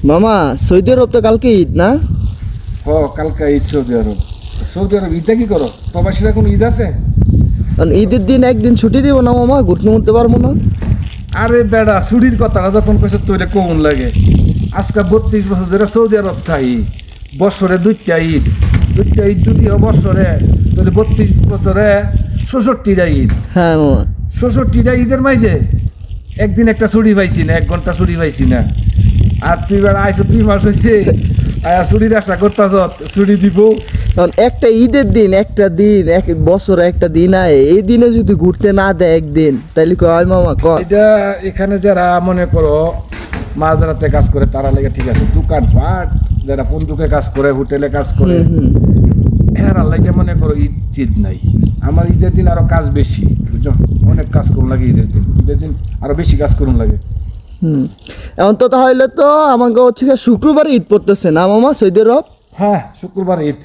মামা সৌদি আরব তো কালকে ঈদ না? কালকে ঈদ সৌদি আরব। সৌদি আরব ঈদটা কি করো? প্রবাসীরা কোনো ঈদ আছে? কারণ ঈদের দিন একদিন ছুটি দিব না মামা, ঘুরতে মুড়তে পারবো না? আরে বেড়া, ছুটির কথাটা যখন কইছে তোরে কমন লাগে। আজকে 32 বছর ধরে সৌদি আরব থাই, বছরে দুইটা ঈদ যদি হয় বছরে, তাহলে 32 বছরে 66টা ঈদ। হ্যাঁ মামা। 66টা ঈদের মাঝে একদিন একটা ছুটি পাইছি না, 1 ঘন্টা ছুটি পাইছি না। আর তুই বেড়া আইসো 2 মাস হয়েছে, ছুটির আশা করতাছ ছুটি দিব। কারণ একটা ঈদের দিন, একটা দিন, এক বছরে একটা দিন আয়, এই দিনে যদি ঘুরতে না দেয় একদিন, তাহলে কয় মামা কয়? এটা এখানে যারা মনে করো মাঝরাতে কাজ করে তারা লেগে ঠিক আছে, দোকানপাট যারা বন্দুকে কাজ করে, হোটেলে কাজ করে, হ্যাঁ লাগে মনে করো ঈদ নাই। আমার ঈদের দিন আরো কাজ বেশি, বুঝছো, অনেক কাজ করুন লাগে ঈদের দিন আরো বেশি কাজ করুন লাগে। এখন তো তাহলে তো আমাকে হচ্ছে শুক্রবার ঈদ পড়তেছে না মামা সৌদি আরব? হ্যাঁ, শুক্রবার ঈদ।